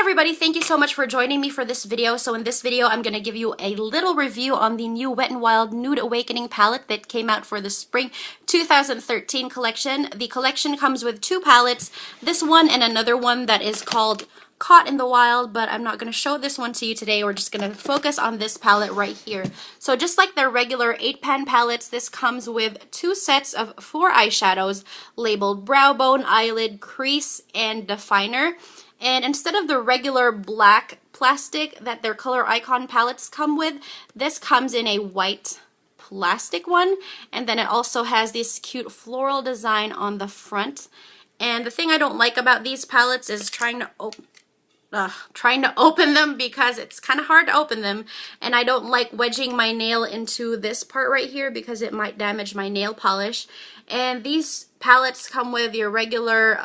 everybody, thank you so much for joining me for this video. So in this video, I'm going to give you a little review on the new Wet n Wild Nude Awakening palette that came out for the Spring 2013 collection. The collection comes with two palettes, this one and another one that is called Caught in the Wild, but I'm not going to show this one to you today. We're just going to focus on this palette right here. So just like their regular 8-pan palettes, this comes with two sets of 4 eyeshadows labeled Brow Bone, Eyelid, Crease, and Definer. And instead of the regular black plastic that their Color Icon palettes come with, this comes in a white plastic one. And then it also has this cute floral design on the front. And the thing I don't like about these palettes is trying to open them, because it's kind of hard to open them, and I don't like wedging my nail into this part right here because it might damage my nail polish. And these palettes come with your regular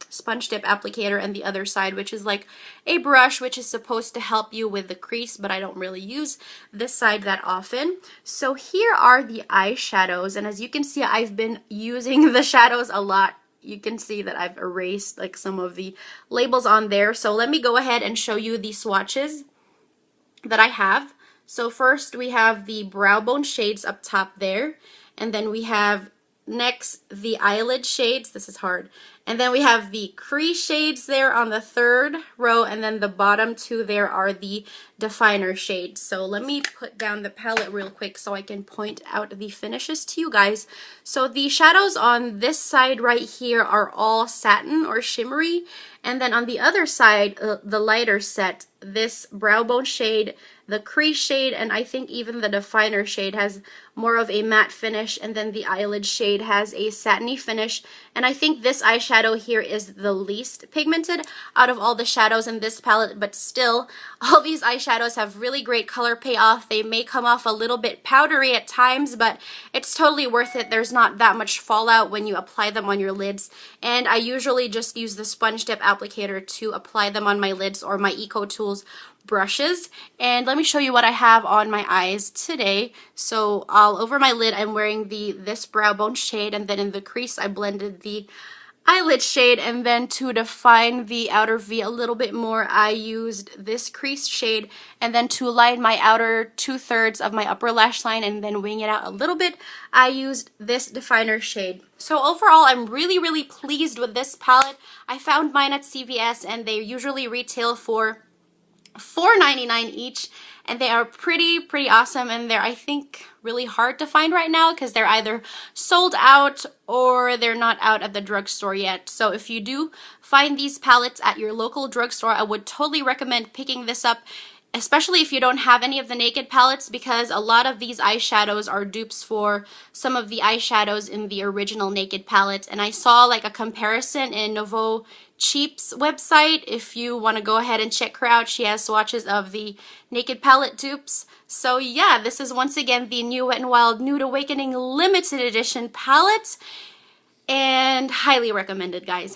sponge tip applicator and the other side, which is like a brush, which is supposed to help you with the crease, but I don't really use this side that often. So here are the eyeshadows, and as you can see, I've been using the shadows a lot. You can see that I've erased like some of the labels on there. So let me go ahead and show you the swatches that I have. So first we have the Brow Bone shades up top there, and then we have next the eyelid shades. This is hard. And then we have the crease shades there on the 3rd row, and then the bottom 2 there are the definer shades. So let me put down the palette real quick so I can point out the finishes to you guys. So the shadows on this side right here are all satin or shimmery, and then on the other side, the lighter set, this Brow Bone shade, the crease shade, and I think even the definer shade has more of a matte finish, and then the eyelid shade has a satiny finish. And I think this eyeshadow here is the least pigmented out of all the shadows in this palette, but still, all these eyeshadows have really great color payoff. They may come off a little bit powdery at times, but it's totally worth it. There's not that much fallout when you apply them on your lids, and I usually just use the sponge tip applicator to apply them on my lids or my Eco Tools brushes. And let me show you what I have on my eyes today. So all over my lid, I'm wearing this Brow Bone shade, and then in the crease I blended the eyelid shade, and then to define the outer V a little bit more, I used this crease shade, and then to line my outer 2/3 of my upper lash line and then wing it out a little bit, I used this definer shade. So overall, I'm really pleased with this palette. I found mine at CVS, and they usually retail for $4.99 each, and they are pretty awesome, and they're, I think, really hard to find right now because they're either sold out or they're not out at the drugstore yet. So if you do find these palettes at your local drugstore, I would totally recommend picking this up, especially if you don't have any of the Naked palettes, because a lot of these eyeshadows are dupes for some of the eyeshadows in the original Naked palette. And I saw like a comparison in Nouveaucheap's website. If you want to go ahead and check her out, she has swatches of the Naked palette dupes. So yeah, this is once again the new Wet n Wild Nude Awakening limited edition palette, and highly recommended, guys.